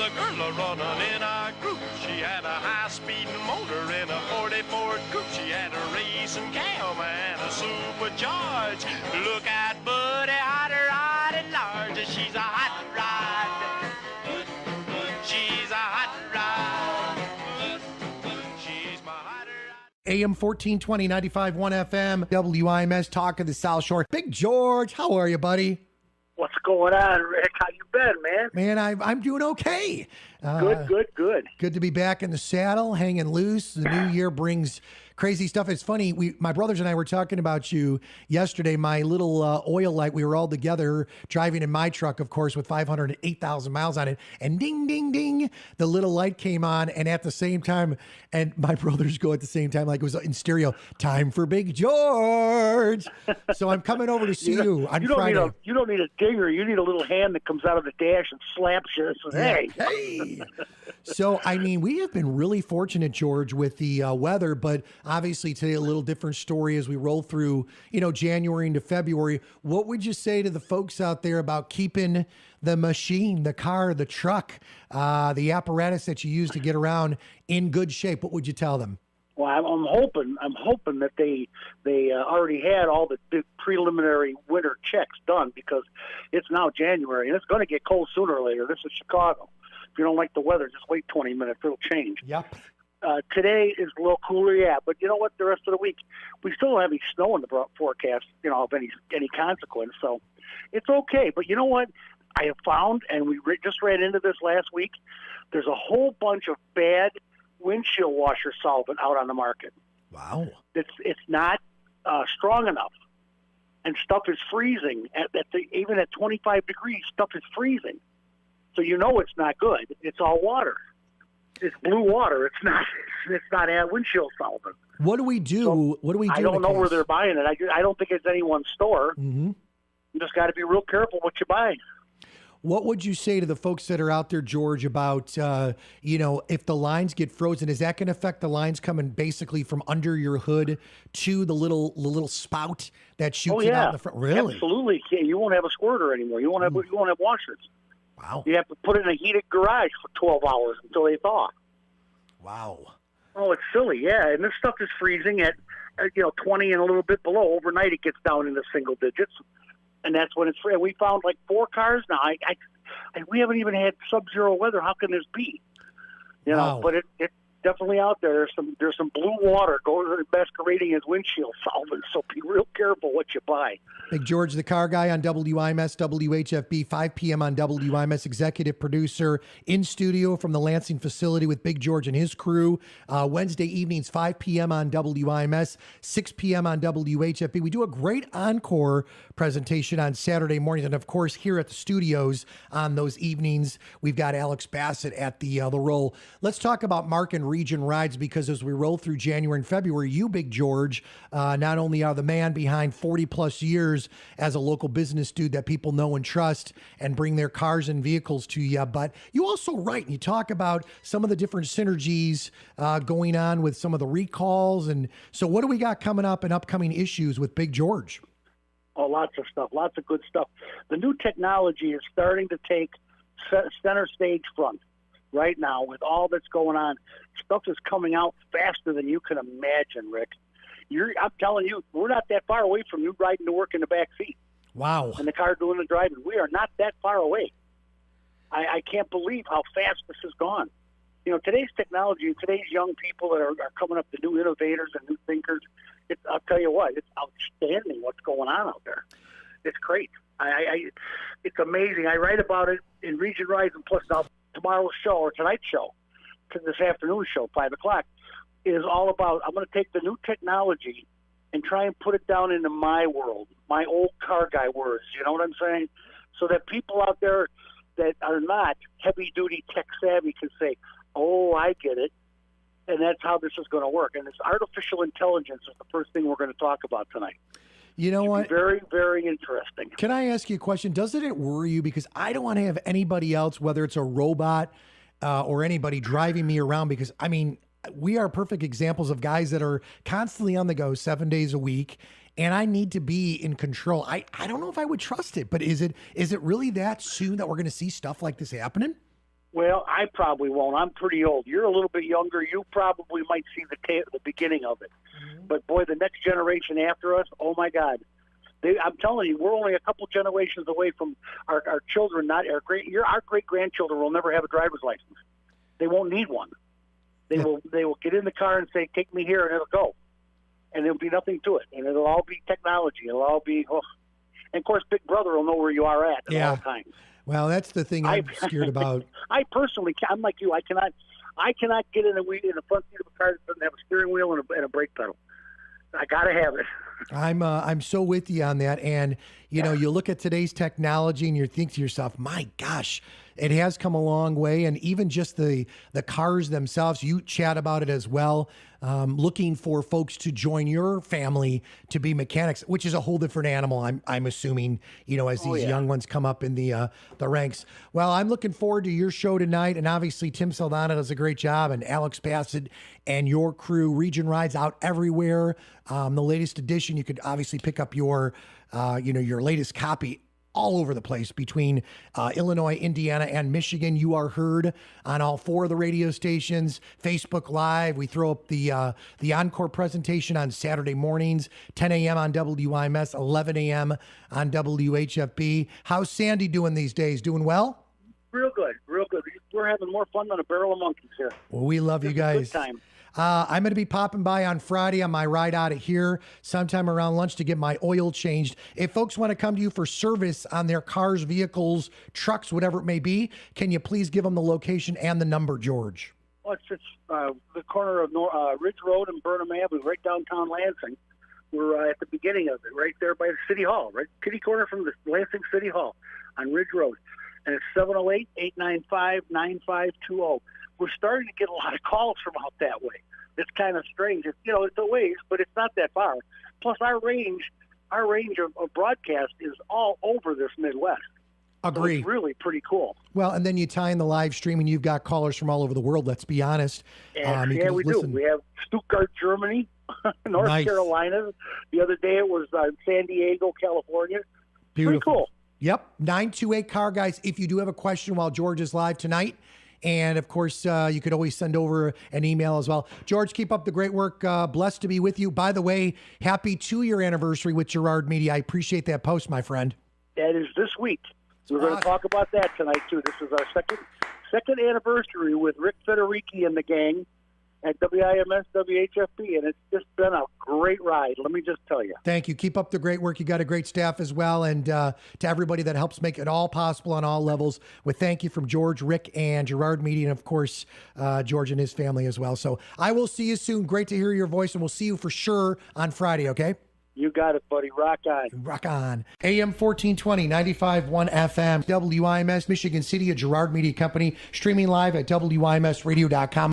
a girl a-running in a group. She had a high-speed motor in a 40 Ford coupe. She had a racing cam and a supercharged. Look at Buddy, hot rod at large. She's a hot rod. She's a hot rod. She's my hot rod. AM 1420, 95.1 FM, WIMS, Talk of the South Shore. Big George, how are you, buddy? What's going on, Rick? How you been, man? Man, I'm doing okay. Good. Good to be back in the saddle, hanging loose. The new year brings crazy stuff. It's funny. My brothers and I were talking about you yesterday. My little oil light, we were all together driving in my truck, of course, with 508,000 miles on it. And ding, ding, ding, the little light came on. And at the same time, and my brothers go at the same time, like it was in stereo, time for Big George. So I'm coming over to see you on Friday. You don't need a dinger. You need a little hand that comes out of the dash and slaps you and says, hey. So, I mean, we have been really fortunate, George, with the weather, but obviously today a little different story as we roll through, January into February. What would you say to the folks out there about keeping the machine, the car, the truck, the apparatus that you use to get around in good shape? What would you tell them? Well, I'm hoping that they already had all the big preliminary winter checks done, because it's now January and it's going to get cold sooner or later. This is Chicago. If you don't like the weather, just wait 20 minutes. It'll change. Yep. Today is a little cooler, yeah, but you know what? The rest of the week, we still don't have any snow in the forecast, of any consequence. So it's okay. But you know what? I have found, and we just ran into this last week, there's a whole bunch of bad windshield washer solvent out on the market. Wow. It's not strong enough, and stuff is freezing. Even at 25 degrees, stuff is freezing. So it's not good. It's all water. It's blue water. It's not windshield solvent. What do we do? So what do we do? I don't know where they're buying it. I don't think it's anyone's store. Mm-hmm. You just got to be real careful what you buy. What would you say to the folks that are out there, George, about, if the lines get frozen, is that going to affect the lines coming basically from under your hood to the little spout that shoots it out in the front? Really? Absolutely. You won't have a squirter anymore. You won't have washers. Wow. You have to put it in a heated garage for 12 hours until they thaw. Wow. Oh, it's silly, yeah. And this stuff is freezing at 20 and a little bit below. Overnight it gets down into single digits. And that's when it's free. We found like 4 cars now. We haven't even had sub-zero weather. How can this be? Wow. But it's definitely out there. There's some blue water masquerading as windshield solvent. So be real careful what you buy. Big George the Carguy on WIMS, WHFB, 5 p.m. on WIMS, executive producer in studio from the Lansing facility with Big George and his crew. Wednesday evenings, 5 p.m. on WIMS, 6 p.m. on WHFB. We do a great encore presentation on Saturday mornings. And of course, here at the studios on those evenings, we've got Alex Bassett at the roll. Let's talk about Mark and Region rides, because as we roll through January and February, you, Big George, not only are the man behind 40 plus years as a local business dude that people know and trust and bring their cars and vehicles to you, but you also write and you talk about some of the different synergies going on with some of the recalls. And so what do we got coming up and upcoming issues with Big George? Oh, lots of stuff, lots of good stuff. The new technology is starting to take center stage front. Right now, with all that's going on, stuff is coming out faster than you can imagine, Rick. I'm telling you, we're not that far away from you riding to work in the back seat. Wow. And the car doing the driving. We are not that far away. I can't believe how fast this has gone. Today's technology and today's young people that are coming up, the new innovators and new thinkers, I'll tell you what, it's outstanding what's going on out there. It's great. It's amazing. I write about it in Region Rides, and plus tomorrow's show or tonight's show, to this afternoon show, 5 o'clock, is all about, I'm going to take the new technology and try and put it down into my world, my old car guy words, you know what I'm saying? So that people out there that are not heavy-duty tech savvy can say, oh, I get it, and that's how this is going to work. And this artificial intelligence is the first thing we're going to talk about tonight. You know what? Very, very interesting. Can I ask you a question? Doesn't it worry you? Because I don't want to have anybody else, whether it's a robot or anybody, driving me around, because, I mean, we are perfect examples of guys that are constantly on the go 7 days a week, and I need to be in control. I don't know if I would trust it, but is it really that soon that we're going to see stuff like this happening? Well, I probably won't. I'm pretty old. You're a little bit younger. You probably might see the beginning of it. Mm-hmm. But, boy, the next generation after us, oh, my God. I'm telling you, we're only a couple generations away from our children, not our great-grandchildren will never have a driver's license. They won't need one. They will get in the car and say, take me here, and it'll go. And there'll be nothing to it. And it'll all be technology. It'll all be, and, of course, Big Brother will know where you are at all times. Well, that's the thing I'm scared about. I personally, I'm like you. I cannot get in the front seat of a car that doesn't have a steering wheel and a brake pedal. I gotta have it. I'm so with you on that. And you know, you look at today's technology and you think to yourself, my gosh, it has come a long way. And even just the cars themselves, you chat about it as well. Looking for folks to join your family to be mechanics, which is a whole different animal. I'm assuming, you know, as these young ones come up in the ranks. Well, I'm looking forward to your show tonight, and obviously Tim Saldana does a great job, and Alex Bassett and your crew. Region Rides out everywhere. The latest edition, you could obviously pick up your latest copy all over the place between Illinois, Indiana, and Michigan. You are heard on all 4 of the radio stations, Facebook Live. We throw up the encore presentation on Saturday mornings, 10 a.m. on WIMS, 11 a.m. on WHFB. How's Sandy doing these days? Doing well? Real good, real good. We're having more fun than a barrel of monkeys here. Well, we love you guys. Good time. I'm going to be popping by on Friday on my ride out of here sometime around lunch to get my oil changed. If folks want to come to you for service on their cars, vehicles, trucks, whatever it may be, can you please give them the location and the number, George? Well, it's the corner of Ridge Road and Burnham Avenue, right downtown Lansing. We're at the beginning of it, right there by the City Hall, right kitty corner from the Lansing City Hall on Ridge Road. And it's 708-895-9520. We're starting to get a lot of calls from out that way. It's kind of strange. It's a ways, but it's not that far. Plus, our range of broadcast is all over this Midwest. Agree. So it's really pretty cool. Well, and then you tie in the live streaming. You've got callers from all over the world. Let's be honest. We do. We have Stuttgart, Germany, North Carolina. The other day it was San Diego, California. Beautiful. Pretty cool. Yep. 928 Car Guys. If you do have a question while George is live tonight. And, of course, you could always send over an email as well. George, keep up the great work. Blessed to be with you. By the way, happy 2-year anniversary with Girard Media. I appreciate that post, my friend. That is this week. We're going to talk about that tonight, too. This is our second anniversary with Ric Federighi and the gang at WIMS, WHFB, and it's just been a great ride, let me just tell you. Thank you. Keep up the great work. You got a great staff as well, and to everybody that helps make it all possible on all levels, with thank you from George, Rick, and Girard Media, and, of course, George and his family as well. So I will see you soon. Great to hear your voice, and we'll see you for sure on Friday, okay? You got it, buddy. Rock on. Rock on. AM 1420, 95.1 FM, WIMS, Michigan City, a Girard Media Company, streaming live at WIMSradio.com.